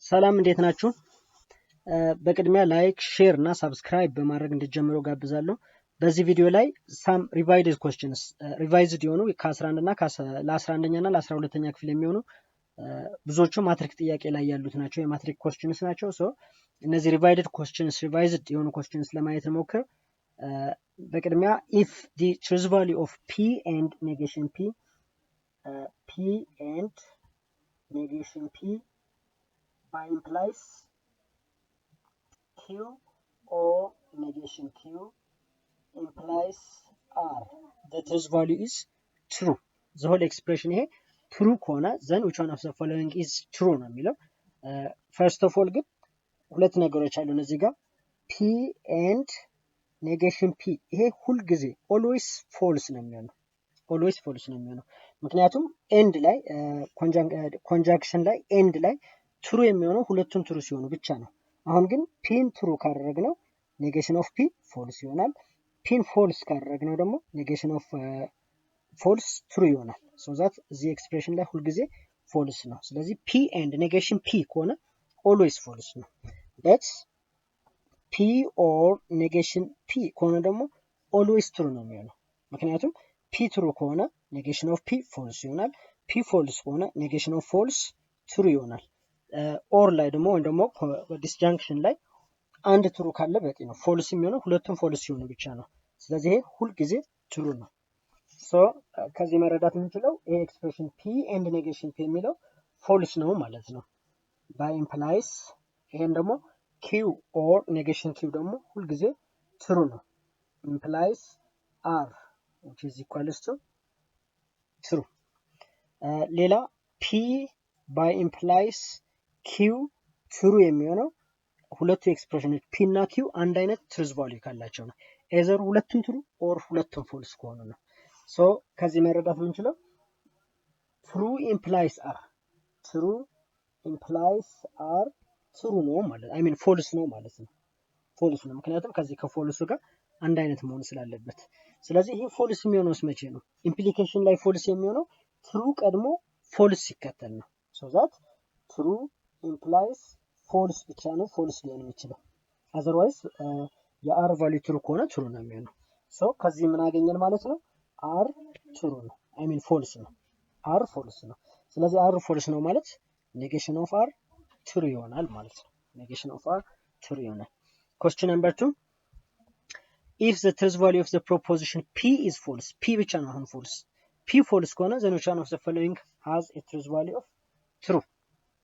ሰላም እንዴት ናችሁ? በቅድሚያ ላይክ ሼር እና ሰብስክራይብ በማድረግ እንድትጀምሩ ጋብዛለሁ። በዚህ ቪዲዮ ላይ ሳም ሪቫይዝድ questions ሪቫይዝድ የሆኑ ከ11 እና ለ11ኛ እና ለ12ኛ ክፍል የሚሆኑ ብዙዎቹ ማትሪክ ጥያቄ ላይ ያሉት ናቸው። የማትሪክ questions ናቸው። ሶ እነዚህ ሪቫይዝድ የሆኑ questions ለማየት እንሞክር። በቅድሚያ if the truth value of p and negation p and negation p by implies q or negation q implies r, the truth value is true. the whole expression here true ከሆነ then which one of the following is true ነው የሚለው። first of all ግን ሁለት ነገሮች አሉ እዚህ ጋር p and negation p ይሄ ሁሉ ጊዜ always false ነው የሚሆነው። always false ነው የሚሆነው ምክንያቱም end ላይ conjunction ላይ end ላይ true የሚሆነው ሁለቱም true ሲሆኑ ብቻ ነው። አሁን ግን ፒን true ካደረግነው negation of p false ይሆናል። ፒን false ካደረግነው ደግሞ negation of false true ይሆናል። so that the expression ላይ ሁሉ ጊዜ false ነው። ስለዚህ p and negation p ከሆነ always false ነው። but p or negation p ከሆነ ደግሞ always true ነው የሚሆነው ምክንያቱም p true ከሆነ negation of p false ይሆናል። p false ከሆነ negation of false true ይሆናል። or ላይ ደግሞ ወይም ደግሞ disjunction ላይ አንድ true ካለ በቂ ነው። false የሚሆነው ሁለቱም false ሲሆኑ ብቻ ነው። ስለዚህ ይሄ ሁሉ ጊዜ true ነው። so ከዚህ መረዳት የምንችለው ይሄ expression p and negation p የሚለው false ነው ማለት ነው። by implies ይሄን ደግሞ q or negation q ደግሞ ሁሉ ጊዜ true ነው። implies r which is equals to true. ሌላ p by implies q true የሚሆነው ሁለቱ ኤክስፕሬሽኖች p እና q አንድ አይነት ትሩዝ ቫልዩ ካላቸው ነው። either ሁለቱም true or ሁለቱም false ከሆኑ ነው። so ከዚህ መረዳት የምንችለው true implies r true implies r true ነው ማለት I mean false ነው ማለት ነው። false ነው ምክንያቱም ከዚህ ከፎልሱ ጋር አንድ አይነት መሆን ስላለበት። ስለዚህ ይሄ ፎልስ የሚሆነውስ መቼ ነው? ኢምፕሊኬሽን ላይ ፎልስ የሚሆነው ትሩ ቀድሞ ፎልስ ሲከተል ነው። so that true implies false ብቻ ነው ፎልስ ሊሆን የሚችለው። otherwise የአር ቫልዩ ትሩ ከሆነ ትሩ ነው የሚሆነው። so ከዚህ ምን አገኘን ማለት ነው? አር ትሩ ነው I mean ፎልስ ነው። አር ፎልስ ነው። ስለዚህ አር ፎልስ ነው ማለት ኔጌሽን ኦፍ አር ትሩ ይሆናል ማለት ነው። ኔጌሽን ኦፍ አር ትሩ ይሆናል። question number 2 if the truth value of the proposition p is false p ብቻ ነው አሁን false p false ከሆነ then which one of the following has a truth value of true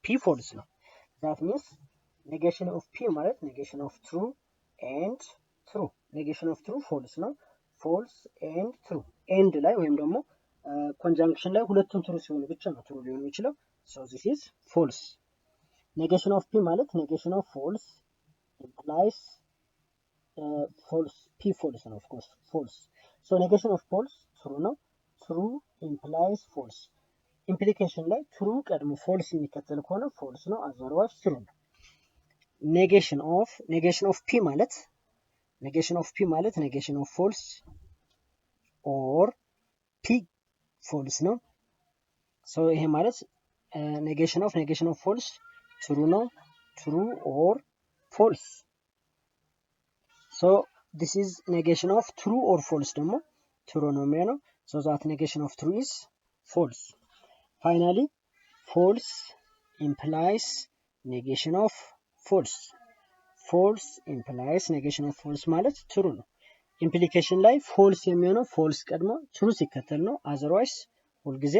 p false ነው። that means negation of p ማለት negation of true and true negation of true false ነው። false and true end ላይ ወይም ደግሞ conjunction ላይ ሁለቱም true ሲሆኑ ብቻ ነው true ሊሆን የሚችለው። so this is false. negation of p ማለት negation of false implies false p false ነው of course false. so negation of false true ነው. true implies false implication ላይ true ቀድሞ false የሚከተል ከሆነ false ነው otherwise true ነው። negation of p ማለት negation of false or p false ነው። so ይሄ ማለት negation of false true ነው true or false. so this is negation of true or false ደግሞ true ነው የሚሆነው so that negation of true is false. finally false implies negation of false implies negation of false ማለት true ነው። implication ላይ false የሚሆነው false ቀድሞ true ሲከተል ነው otherwise ሁልጊዜ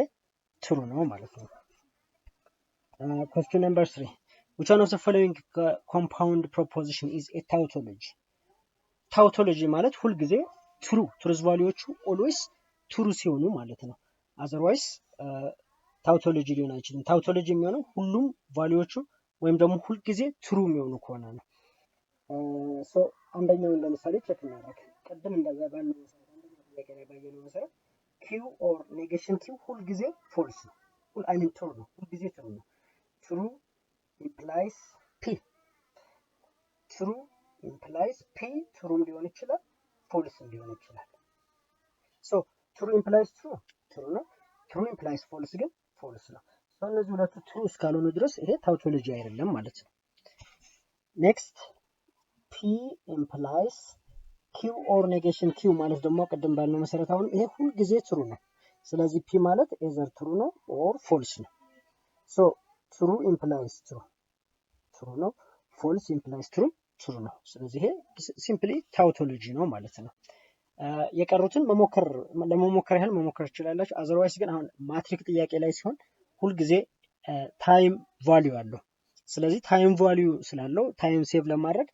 true ነው ማለት ነው። question number 3 which one of the following compound proposition is a tautology? ታውቶሎጂ ማለት ሁልጊዜ ትሩዝ ቫልዩዎቹ ኦልዌይስ ትሩ ሲሆኑ ማለት ነው። otherwise ታውቶሎጂ ሊሆን አይችልም። ታውቶሎጂ የሚሆነው ሁሉም ቫልዩዎቹ ወይም ደግሞ ሁልጊዜ ትሩ የሚሆኑ ከሆነ ነው። so አንደኛውን ለምሳሌ ቼክ እናደርግ። ቅድም እንደዛ ባለው ባየነው መሰረት q or negation q ሁልጊዜ false ነው። I mean true ነው። ሁልጊዜ ትሩ ነው። true implies p true implies p true ሊሆን ይችላል false ሊሆን ይችላል። so true implies true ነው። true implies false ግን false ነው። እነዚህ ሁለቱ ትሩ እስካልሆኑ ድረስ ይሄ ታውቶሎጂ አይደለም ማለት ነው። ኔክስት ፒ ኢምፕላይስ ኪው ኦር ኔጌሽን ኪው ማለት ደግሞ ቅድም ባልነው መሰረት አሁን ይሄ ሁልጊዜ ትሩ ነው። ስለዚህ ፒ ማለት ኤዘር ትሩ ነው ኦር ፎልስ ነው። ሶ ትሩ ኢምፕላይስ ትሩ ነው፣ ፎልስ ኢምፕላይስ ትሩ ነው። ስለዚህ ይሄ ሲምፕሊ ታውቶሎጂ ነው ማለት ነው። የቀሩትን ለመሞከር ያህል መሞከር ትችላላችሁ። አዘርዋይስ ግን አሁን ማትሪክ ጥያቄ ላይ ሲሆን ሁልጊዜ ታይም ቫልዩ አለው። ስለዚህ ታይም ቫልዩ ስላለው ታይም ሴቭ ለማድረግ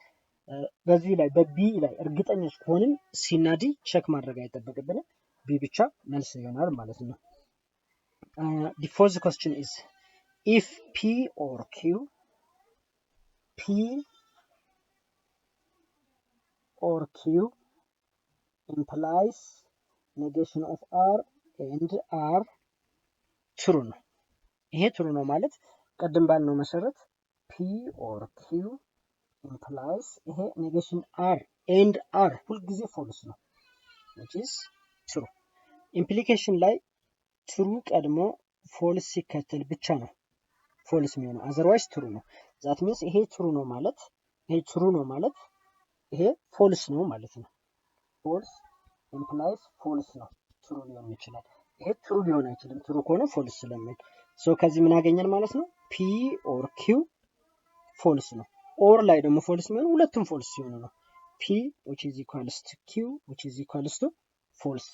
በዚህ ላይ በቢ ላይ እርግጠኞች ከሆንን ሲና ዲ ቼክ ማድረግ አይጠበቅብንም። ቢ ብቻ መልስ ይሆናል ማለት ነው። the fourth question is if P or Q implies negation of R and R true ነው። ይሄ true ነው ማለት ቀደም ባልነው መሰረት P or Q implies ይሄ negation R and R ሁልጊዜ false ነው which is true። implication ላይ true ቀድሞ false ሲከተል ብቻ ነው false የሚሆነው otherwise true ነው። that means ይሄ true ነው ማለት ይሄ false ነው ማለት ነው። false implies false ነው true ሊሆን ይችላል። ይሄ true ሊሆን አይችልም true ከሆነ false ስለሚል so ከዚህ ምን አገኘን ማለት ነው? P or Q false ነው። or ላይ ደግሞ false የሚሆነው ሁለቱም false ሲሆኑ ነው። P which is equals to Q which is equals to false።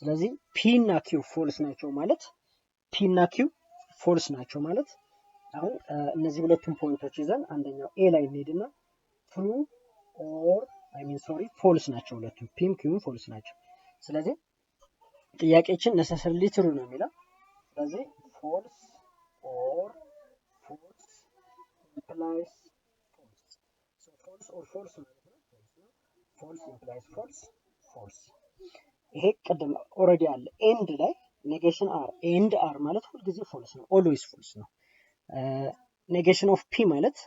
ስለዚህ P እና Q false ናቸው ማለት አሁን እነዚህ ሁለቱም ፖይንቶች ይዘን አንደኛው ኤ ላይ እንሄድና true or false ናቸው ሁለቱም ፒም ኪውም false ናቸው። ስለዚህ ጥያቄችን necessarily true ነው የሚለው። ስለዚህ false or false implies false። so false or false ማለት ነው false implies false። ይሄ ቅድም ኦልሬዲ አለ ኤንድ ላይ ኔጌሽን አር ኤንድ አር ማለት ሁልጊዜ false ነው always false ነው። negation of P ማለት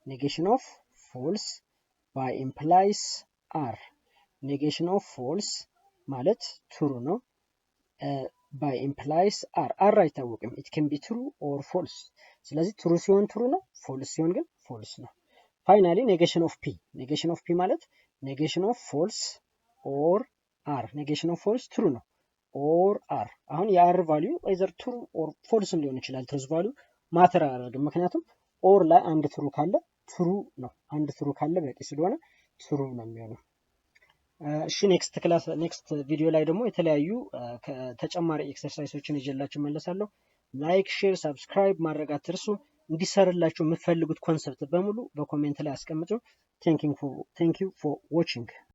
negation of false by implies R negation of false ማለት true ነው by implies R አይታወቅም it can be true or false። ስለዚህ true ሲሆን true ነው false ሲሆን ግን false ነው። finally negation of P ማለት negation of false or R negation of false true ነው or R አሁን የአር ቫልዩ either true or false ሊሆን ይችላል። ትሩዝ ቫልዩ ማተር አያደርግም ምክንያቱም or ላይ አንድ true ካለ true ነው አንድ true ካለ በቂ ስለሆነ true ነው የሚሆነው። እሺ ኔክስት ቪዲዮ ላይ ደግሞ የተለያዩ ተጨማሪ ኤክሰርሳይሶችን ይዤላችሁ መለሳለሁ። ላይክ ሼር ሰብስክራይብ ማድረግ አትርሱ። እንዲሰራላችሁ የምትፈልጉት ኮንሰፕት በሙሉ በኮሜንት ላይ አስቀምጡ። ቴንክ ዩ ፎር ዋቺንግ